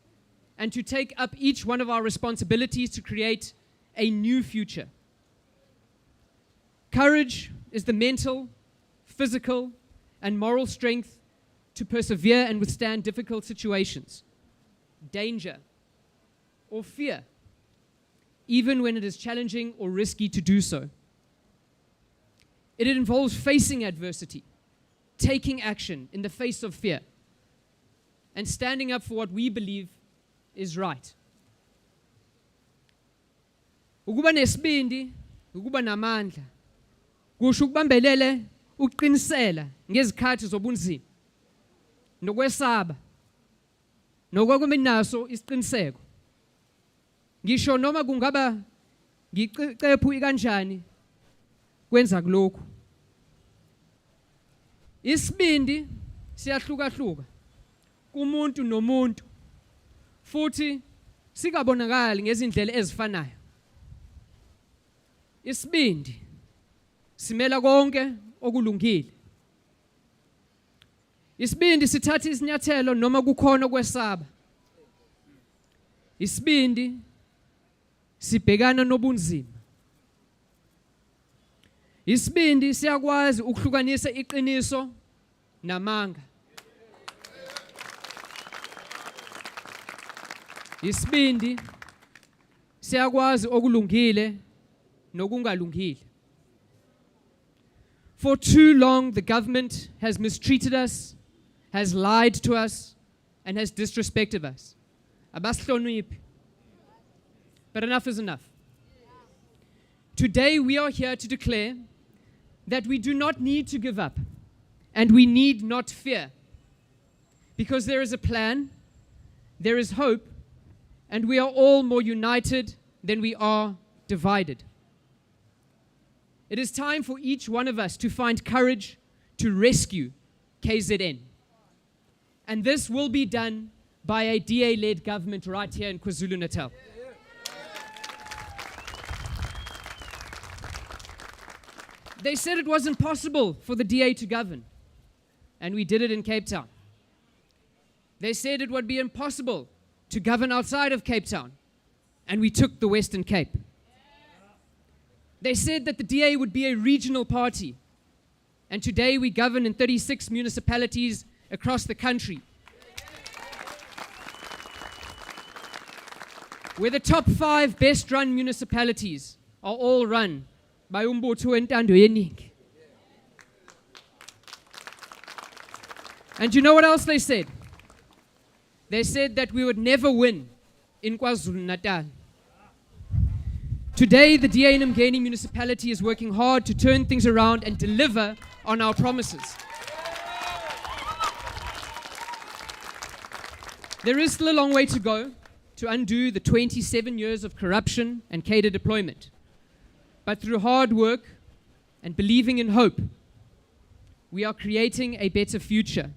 and to take up each one of our responsibilities to create a new future. Courage is the mental, physical, and moral strength to persevere and withstand difficult situations, danger, or fear, even when it is challenging or risky to do so. It involves facing adversity, taking action in the face of fear, and standing up for what we believe is right. Ukuba nesibindi, ukuba namandla, kusho ukubambelele uqinisela ngezikhathi zobunzima, nokwesaba, nokwakumenaso isiqiniseko. Ngisho noma kungaba ngicephu kanjani kwenza kulokhu. Isibindi siyahlukahluka kumuntu nomuntu futhi sikabonakali ngezindlela ezifanayo. Isibindi simela konke okulungile. Isibindi sithatha isinyathelo noma kukhona kwesaba. Isibindi sibhekana nobunzima. Isibindi siyakwazi ukuhlukanisa iqiniso namanga. Isibindi siyakwazi okulungile nokungalungile. For too long, the government has mistreated us, has lied to us, and has disrespected us. Abasihloniphi. But enough is enough. Today, we are here to declare that we do not need to give up, and we need not fear, because there is a plan, there is hope, and we are all more united than we are divided. It is time for each one of us to find courage to rescue KZN. And this will be done by a DA-led government right here in KwaZulu-Natal. They said it wasn't possible for the DA to govern, and we did it in Cape Town. They said it would be impossible to govern outside of Cape Town, and we took the Western Cape. They said that the DA would be a regional party, and today we govern in 36 municipalities across the country, where the top 5 best-run municipalities are all run by umbutho wentando yeningi. And you know what else they said? They said that we would never win in KwaZulu-Natal. Today, the DA in Umgeni municipality is working hard to turn things around and deliver on our promises. There is still a long way to go to undo the 27 years of corruption and cadre deployment. But through hard work and believing in hope, we are creating a better future,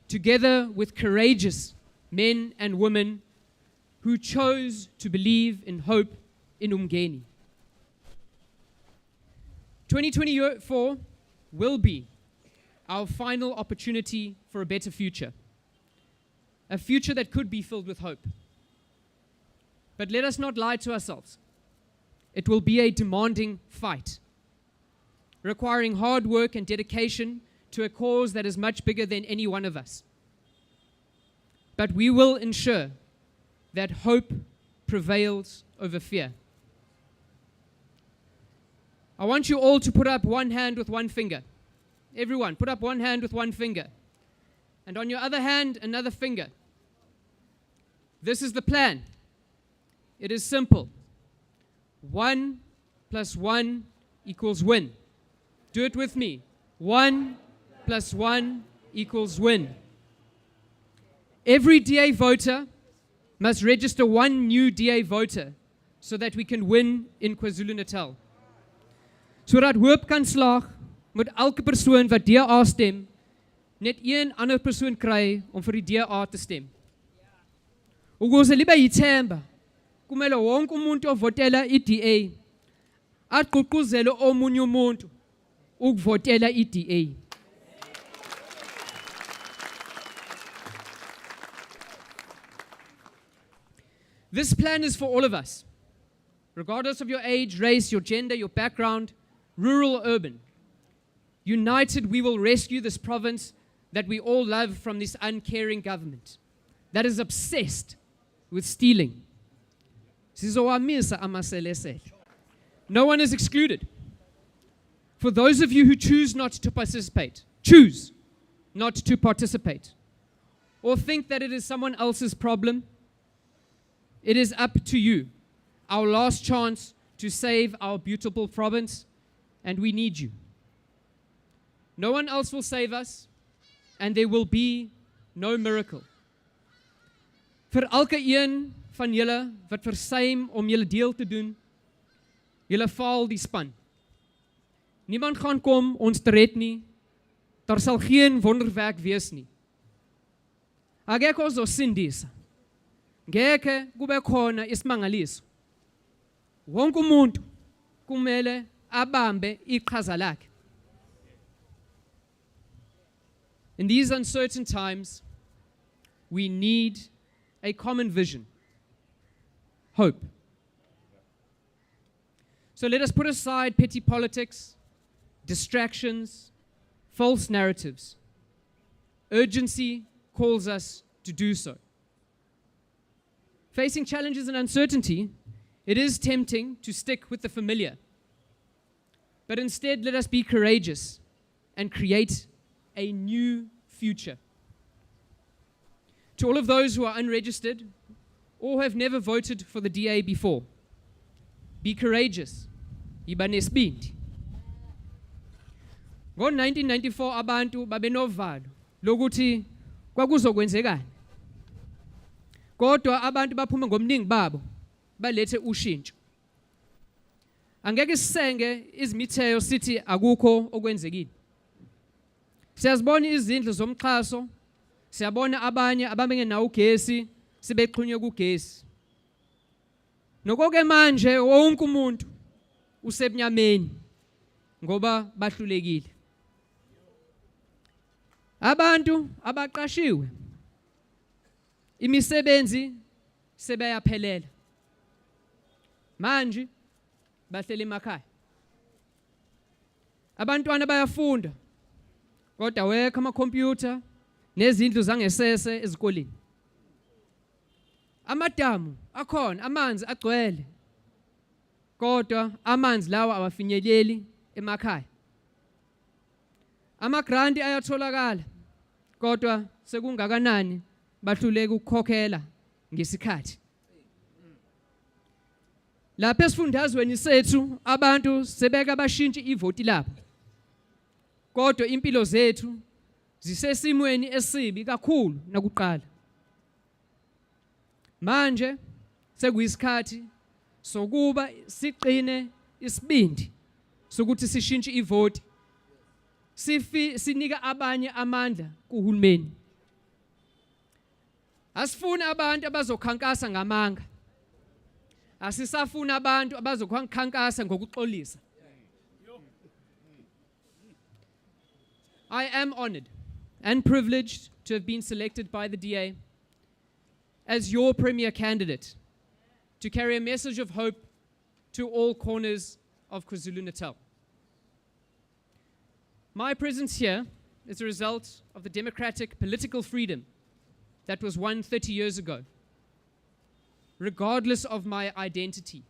together with courageous men and women who chose to believe in hope in Umgeni. 2024 will be our final opportunity for a better future, a future that could be filled with hope. But let us not lie to ourselves. It will be a demanding fight, requiring hard work and dedication to a cause that is much bigger than any one of us. But we will ensure that hope prevails over fear. I want you all to put up one hand with one finger. Everyone, put up one hand with one finger. And on your other hand, another finger. This is the plan. It is simple. 1 + 1 = win. Do it with me. 1 + 1 = win. Every DA voter must register one new DA voter so that we can win in KwaZulu-Natal. Sodat hoop kan slaag, moet elke persoon wat DA stem, net een ander persoon kry om vir die DA te stem. Ukuze libe yithemba, kumele wonke umuntu ovotela i-DA agqugquzele omunye umuntu ukuvotela i-DA. This plan is for all of us, regardless of your age, race, your gender, your background, rural or urban. United, we will rescue this province that we all love from this uncaring government that is obsessed with stealing. Sizowamisa amaselesele. No one is excluded. For those of you who choose not to participate, choose not to participate, or think that it is someone else's problem, it is up to you. Our last chance to save our beautiful province, and we need you. No one else will save us, and there will be no miracle. Vir elke een van julle wat versuim om julle deel te doen, julle faal die span. Niemand gaan kom ons te red nie. Daar sal geen wonderwerk wees nie. Akekho ozosindisa. Ngeke kube khona isimangaliso. Wonke umuntu kumele abambe iqhaza lakhe. In these uncertain times, we need a common vision, hope. So let us put aside petty politics, distractions, false narratives. Urgency calls us to do so. Facing challenges and uncertainty, it is tempting to stick with the familiar. But instead, let us be courageous and create a new future. To all of those who are unregistered or have never voted for the DA before, be courageous. Yiba nesibindi. Ngo-1994 abantu babenovalo lokuthi kwakuzokwenzekani. Kodwa abantu baphuma ngomningi babo balethe ushintsho. Angeke sisenge izimitheo sithi akukho okwenzekile. Siyazibona izindlu zomxhaso, siyabona abanye ababengenawo ugesi sebexhunywe kugesi. Nokoke manje wonke umuntu usebunyameni ngoba bahlulekile. Abantu abaqashiwe imisebenzi sebeyaphelela. Manje bahlele emakhaya. Abantwana bayafunda kodwa wekho amakhompyutha nezindlu zangesese ezikoleni. Amadamu akhona, amanzi agcwele. Kodwa amanzi lawa awafinyeleli emakhaya. Amagranti ayatholakala kodwa sekungakanani bahluleka ukukhokhela ngesikhathi. Lapha esifundazweni sethu abantu sebeka bashintshe ivoti labo. Kodwa impilo zethu zisesimweni esibi kakhulu nakuqala. Manje sekuyisikhathi sokuba siqine isibindi sokuthi sishintshe ivoti. Sinika abanye amandla kuhulumeni. Asifuna abantu abazokhankasa ngamanga. Asisafuna abantu abazokhankasa ngokuxolisa. I am honored and privileged to have been selected by the DA as your premier candidate to carry a message of hope to all corners of KwaZulu-Natal. My presence here is a result of the democratic political freedom that was won 30 years ago. Regardless of my identity,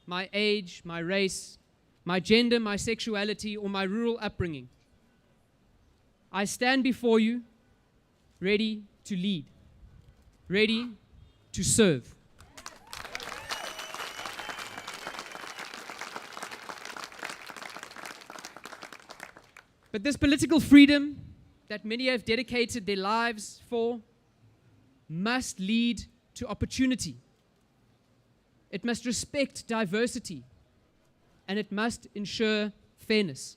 my age, my race, my gender, my sexuality, or my rural upbringing, I stand before you ready to lead, ready to serve. But this political freedom that many have dedicated their lives for must lead to opportunity. It must respect diversity, and it must ensure fairness.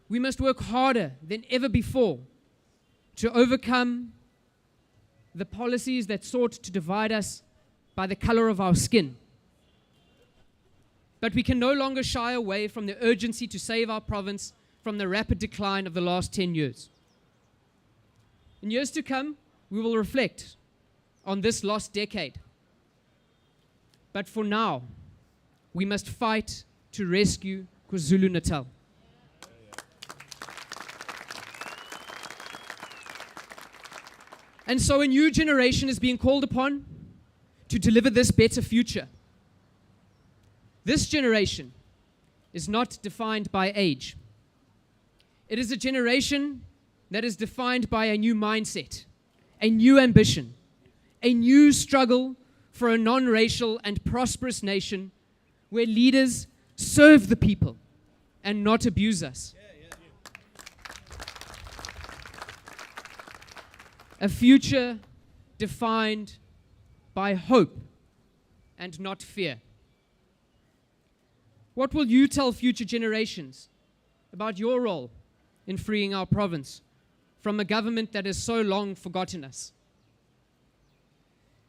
We must work harder than ever before to overcome the policies that sought to divide us by the color of our skin. But we can no longer shy away from the urgency to save our province from the rapid decline of the last 10 years. In years to come, we will reflect on this lost decade. But for now, we must fight to rescue KwaZulu-Natal. And so a new generation is being called upon to deliver this better future. This generation is not defined by age. It is a generation that is defined by a new mindset, a new ambition, a new struggle for a non-racial and prosperous nation where leaders serve the people and not abuse us. A future defined by hope and not fear. What will you tell future generations about your role in freeing our province from a government that has so long forgotten us?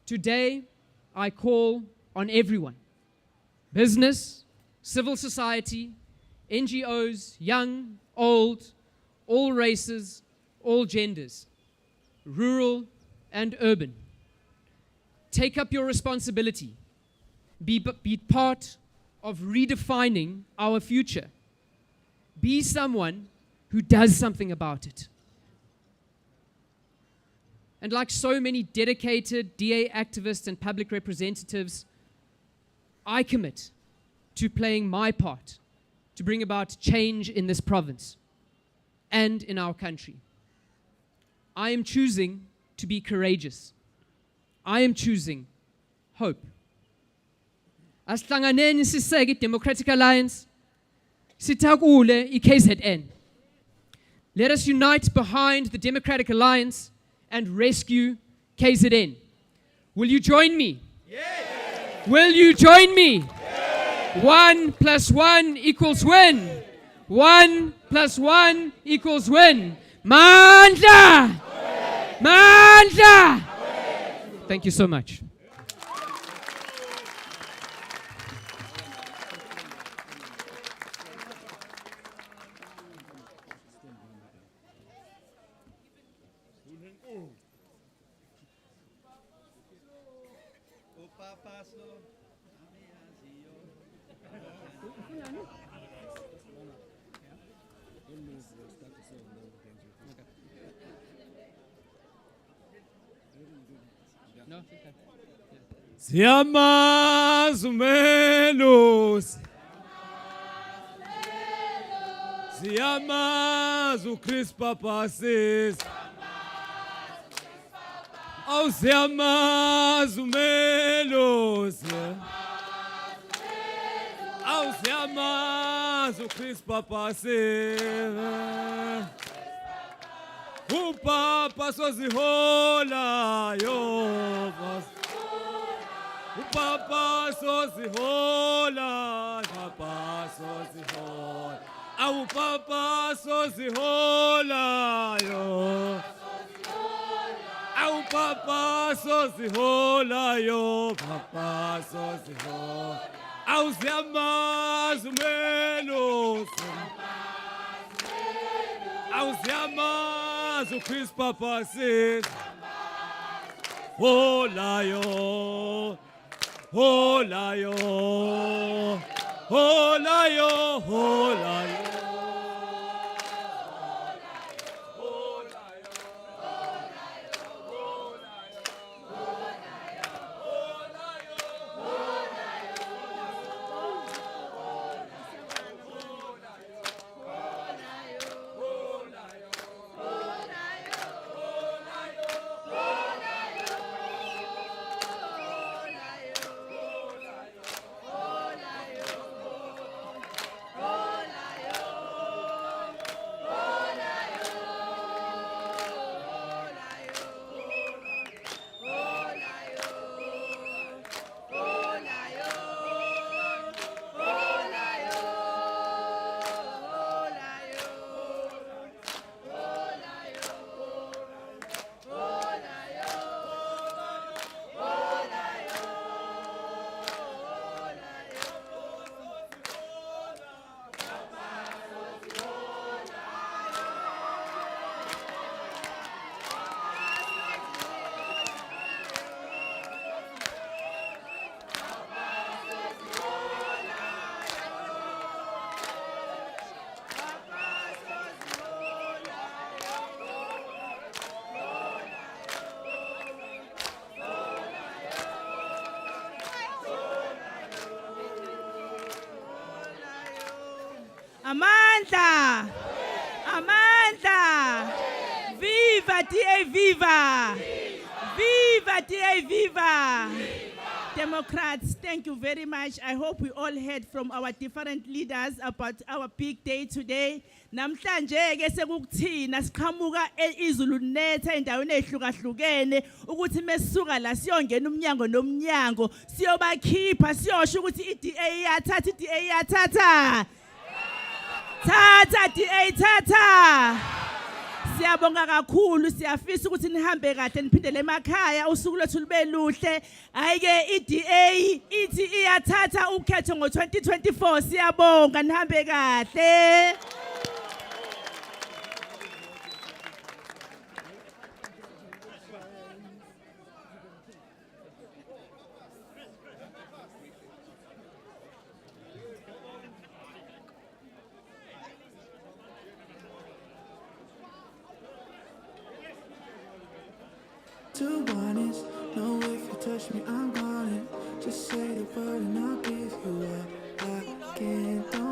Today, I call on everyone, business, civil society, NGOs, young, old, all races, all genders, rural and urban. Take up your responsibility. Be part of redefining our future. Be someone who does something about it. And like so many dedicated DA activists and public representatives, I commit to playing my part to bring about change in this province and in our country. I am choosing to be courageous. I am choosing hope. Asihlanganeni siseke iDemocratic Alliance, sitakule iKZN. Let us unite behind the Democratic Alliance and rescue KZN. Will you join me? Yes. Will you join me? Yes. 1 + 1 = win. 1 + 1 = win. Mandla! Yes. Mandla! Yes. Thank you so much. Siyamazi umelusi, siyamazi uChris Papasisi, awu siyamazi umelusi, awu siyamazi uChris Papasisi, upapa soziholayo. Papa sozihola, Papa sozihola, awu Papa sozihola yo, awu Papa sozihola yo, Papa sozihola, awu siyamazi umelusi, awu siyamazi uChris Papasisi, hola yo. Hola yo, hola yo, hola yo. Amandla! Amandla! Viva DA, viva! Viva DA, viva! Democrats, thank you very much. I hope we all heard from our different leaders about our big day today. Namhlanje ke sekukuthina siqhamuka eZulu-Natal endaweni ehlukahlukene ukuthi mesisuka la siyongena umnyango nomnyango siyobakhipha siyosho ukuthi iDA iyathatha iDA iyathatha. Tata DA tata. Siyabonga kakhulu siyafisa ukuthi nihambe kahle niphindele emakhaya usuku lethu libe luhle. Ayike iDA ithi iyathatha ukhetho ngo2024 siyabonga nihambe kahle. too honest. No, if you touch me, I'm gone. Just say the word and I'll give you up. I can't.